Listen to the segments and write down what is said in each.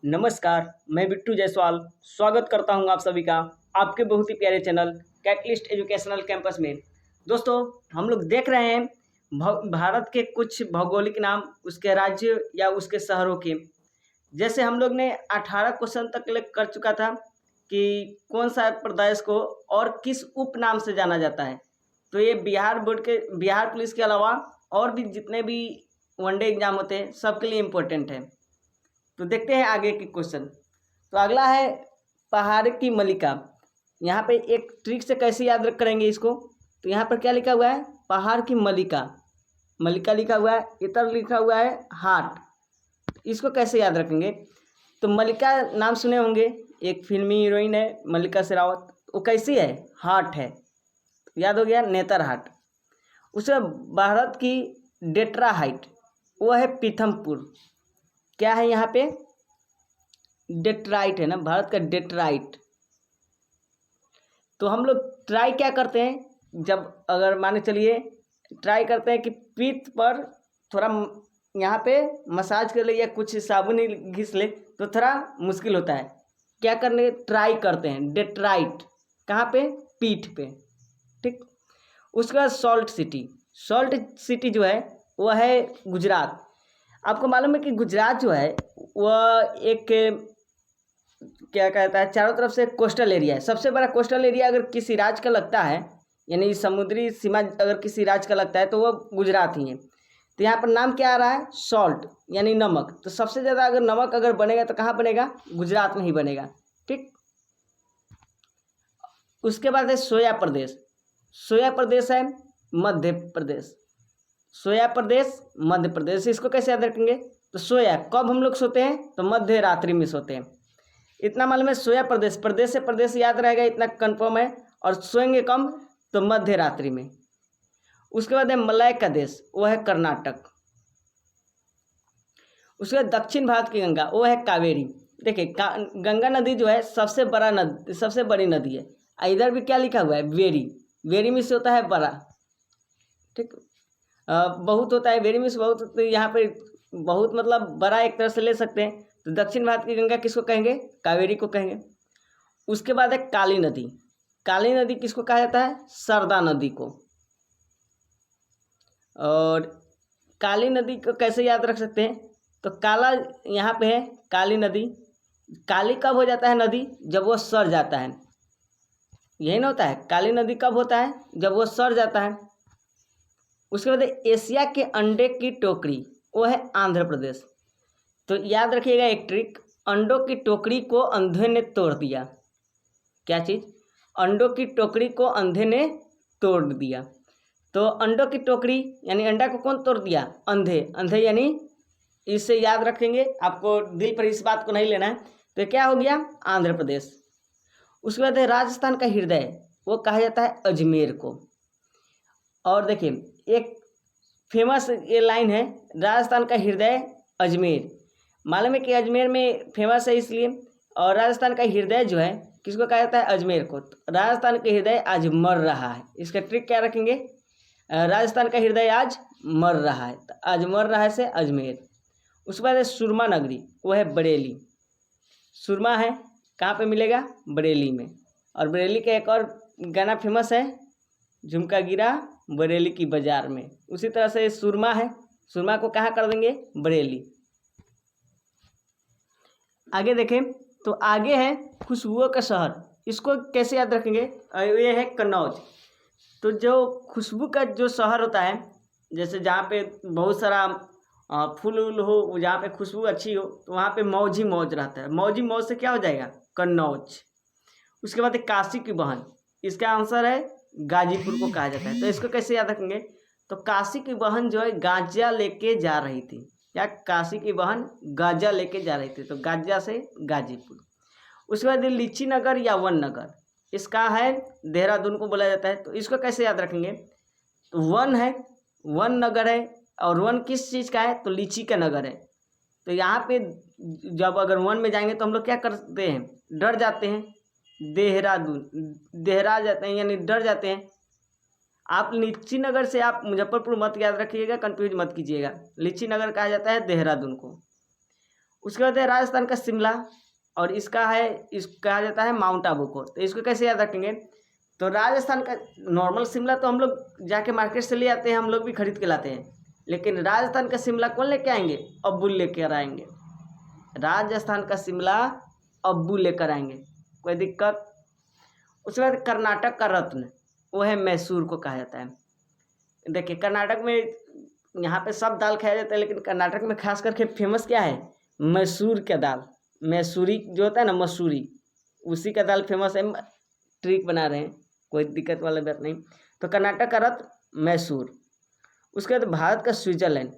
नमस्कार, मैं बिट्टू जायसवाल स्वागत करता हूं आप सभी का आपके बहुत ही प्यारे चैनल कैटलिस्ट एजुकेशनल कैंपस में। दोस्तों, हम लोग देख रहे हैं भारत के कुछ भौगोलिक नाम उसके राज्य या उसके शहरों के। जैसे हम लोग ने 18 क्वेश्चन तक कलेक्ट कर चुका था कि कौन सा प्रदेश को और किस उपनाम से जाना जाता है। तो ये बिहार पुलिस के अलावा और भी जितने भी वनडे एग्जाम होते हैं सबके लिए इम्पोर्टेंट है। तो देखते हैं आगे के क्वेश्चन। तो अगला है पहाड़ की मलिका। यहाँ पे एक ट्रिक से कैसे याद रख करेंगे इसको। तो यहाँ पर क्या लिखा हुआ है, पहाड़ की मलिका। मलिका लिखा हुआ है, इतर लिखा हुआ है हार्ट। इसको कैसे याद रखेंगे। तो मलिका नाम सुने होंगे, एक फिल्मी हीरोइन है मल्लिका शेरावत। वो कैसी है, हार्ट है। याद हो गया, नेतर हार्ट। उसके भारत की डेट्रा हाइट वो है पीथमपुर। क्या है यहाँ पे, डेट्राइट है ना, भारत का डेट्राइट। तो हम लोग ट्राई क्या करते हैं, जब अगर माने चलिए ट्राई करते हैं कि पीठ पर थोड़ा यहाँ पे मसाज कर ले या कुछ साबुन ही घिस ले तो थोड़ा मुश्किल होता है। क्या करने ट्राई करते हैं, डेट्राइट कहाँ पे, पीठ पे। ठीक। उसके बाद सॉल्ट सिटी जो है वह है गुजरात। आपको मालूम है कि गुजरात जो है वह एक क्या कहता है, चारों तरफ से कोस्टल एरिया है। सबसे बड़ा कोस्टल एरिया अगर किसी राज्य का लगता है, यानी समुद्री सीमा अगर किसी राज्य का लगता है तो वह गुजरात ही है। तो यहाँ पर नाम क्या आ रहा है, सॉल्ट यानी नमक। तो सबसे ज़्यादा अगर नमक अगर बनेगा तो कहाँ बनेगा, गुजरात में ही बनेगा। ठीक। उसके बाद है सोया प्रदेश। सोया प्रदेश है मध्य प्रदेश। सोया प्रदेश मध्य प्रदेश, इसको कैसे याद रखेंगे। तो सोया कब हम लोग सोते हैं, तो मध्य रात्रि में सोते हैं। इतना मालूम है, सोया प्रदेश, प्रदेश से प्रदेश याद रहेगा इतना कंफर्म है। और सोएंगे कम, तो मध्य रात्रि में। उसके बाद है मलय का देश, वो है कर्नाटक। उसके बाद दक्षिण भारत की गंगा वो है कावेरी। देखिए गंगा नदी जो है सबसे बड़ी नदी है। इधर भी क्या लिखा हुआ है, वेरी। वेरी में से होता है बड़ा। ठीक। बहुत होता है, वेरी में से बहुत। तो यहाँ पे बहुत मतलब बड़ा एक तरह से ले सकते हैं। तो दक्षिण भारत की गंगा किसको कहेंगे, कावेरी को कहेंगे। उसके बाद है काली नदी। काली नदी किसको कहा जाता है, सरदा नदी को। और काली नदी को कैसे याद रख सकते हैं, तो काला यहाँ पे है काली नदी। काली कब हो जाता है नदी, जब वो सड़ जाता है। यही ना होता है, काली नदी कब होता है, जब वो सड़ जाता है। उसके बाद एशिया के अंडे की टोकरी वो है आंध्र प्रदेश। तो याद रखिएगा एक ट्रिक, अंडों की टोकरी को अंधे ने तोड़ दिया। क्या चीज़, अंडों की टोकरी को अंधे ने तोड़ दिया। तो अंडों की टोकरी यानी अंडा को कौन तोड़ दिया, अंधे। अंधे यानी इससे याद रखेंगे, आपको दिल पर इस बात को नहीं लेना है। तो क्या हो गया, आंध्र प्रदेश। उसके बाद है राजस्थान का हृदय, वो कहा जाता है अजमेर को। और देखिए एक फेमस ये लाइन है, राजस्थान का हृदय अजमेर। मालूम है कि अजमेर में फेमस है इसलिए। और राजस्थान का हृदय जो है किसको कहा जाता है, अजमेर को। तो राजस्थान का हृदय आज मर रहा है, इसका ट्रिक क्या रखेंगे, राजस्थान का हृदय आज मर रहा है। तो आज मर रहा है से अजमेर। उसके बाद है सुरमा नगरी, वो है बरेली। सुरमा है कहाँ पे मिलेगा, बरेली में। और बरेली का एक और गाना फेमस है, झुमका गिरा बरेली की बाजार में। उसी तरह से सुरमा है, सुरमा को कहाँ कर देंगे, बरेली। आगे देखें तो आगे है खुशबुओं का शहर। इसको कैसे याद रखेंगे, ये है कन्नौज। तो जो खुशबू का जो शहर होता है, जैसे जहाँ पे बहुत सारा फूल वूल हो, जहाँ पे खुशबू अच्छी हो, तो वहाँ पे मौज ही मौज रहता है। मौज ही मौज से क्या हो जाएगा, कन्नौज। उसके बाद काशी की बहन, इसका आंसर है गाजीपुर को कहा जाता है। तो इसको कैसे याद रखेंगे, तो काशी की बहन जो है गांजा लेके जा रही थी। क्या, काशी की बहन गांजा लेके जा रही थी, तो गांजा से गाजीपुर। उसके बाद लीची नगर या वन नगर, इसका है देहरादून को बोला जाता है। तो इसको कैसे याद रखेंगे, तो वन है, वन नगर है। और वन किस चीज़ का है, तो लीची का नगर है। तो यहाँ पे जब अगर वन में जाएंगे तो हम लोग क्या करते हैं, डर जाते हैं, देहरा जाते हैं, यानी डर जाते हैं। आप लीची नगर से आप मुजफ्फरपुर मत याद रखिएगा, कंफ्यूज मत कीजिएगा। लीची नगर कहा जाता है देहरादून को। उसके बाद है राजस्थान का शिमला, और इसका है, इसको कहा जाता है माउंट आबू को। तो इसको कैसे याद रखेंगे, तो राजस्थान का नॉर्मल शिमला तो हम लोग जाके मार्केट से ले आते हैं, हम लोग भी खरीद के लाते हैं, लेकिन राजस्थान का शिमला कौन लेके आएंगे, अब्बू लेकर आएंगे। राजस्थान का शिमला अब्बू लेकर आएंगे, कोई दिक्कत। उसके बाद कर्नाटक का रत्न वो है मैसूर को कहा जाता है। देखिए कर्नाटक में यहाँ पे सब दाल खाया जाता है, लेकिन कर्नाटक में खास करके फेमस क्या है, मैसूर का दाल, मैसूरी जो होता है ना, मसूरी, उसी का दाल फेमस है। ट्रिक बना रहे हैं, कोई दिक्कत वाली बात नहीं। तो कर्नाटक का रत्न मैसूर। उसके बाद भारत का स्विट्जरलैंड।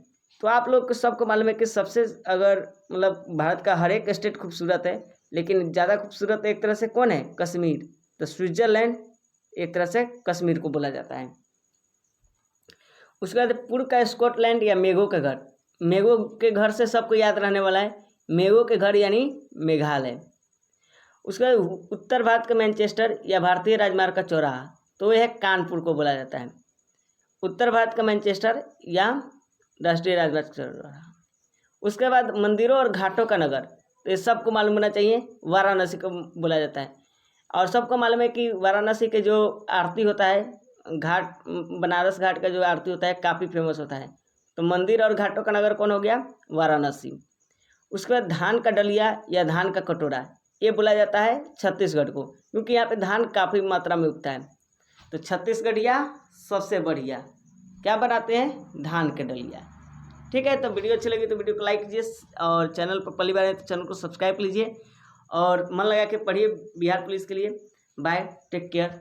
तो आप लोग को सबको मालूम है कि सबसे, अगर मतलब भारत का हर एक स्टेट खूबसूरत है, लेकिन ज़्यादा खूबसूरत एक तरह से कौन है, कश्मीर। तो स्विट्जरलैंड एक तरह से कश्मीर को बोला जाता है। उसके बाद पूर्व का स्कॉटलैंड या मेघों के घर। मेघों के घर से सबको याद रहने वाला है, मेघों के घर यानी मेघालय। उसके बाद उत्तर भारत का मैनचेस्टर या भारतीय राजमार्ग का चौराहा, तो यह कानपुर को बोला जाता है। उत्तर भारत का मैनचेस्टर या राष्ट्रीय राजमार्ग का चौराहा। उसके बाद मंदिरों और घाटों का नगर, तो ये सबको मालूम होना चाहिए, वाराणसी को बोला जाता है। और सबको मालूम है कि वाराणसी के जो आरती होता है, घाट, बनारस घाट का जो आरती होता है काफ़ी फेमस होता है। तो मंदिर और घाटों का नगर कौन हो गया, वाराणसी। उसके बाद धान का डलिया या धान का कटोरा, ये बोला जाता है छत्तीसगढ़ को, क्योंकि यहाँ पे धान काफ़ी मात्रा में उगता है। तो छत्तीसगढ़िया सबसे बढ़िया क्या बनाते हैं, धान के डलिया। ठीक है, तो वीडियो अच्छी लगी तो वीडियो को लाइक कीजिए, और चैनल पर पहली बार है तो चैनल को सब्सक्राइब कीजिए, और मन लगा के पढ़िए बिहार पुलिस के लिए। Bye, take care.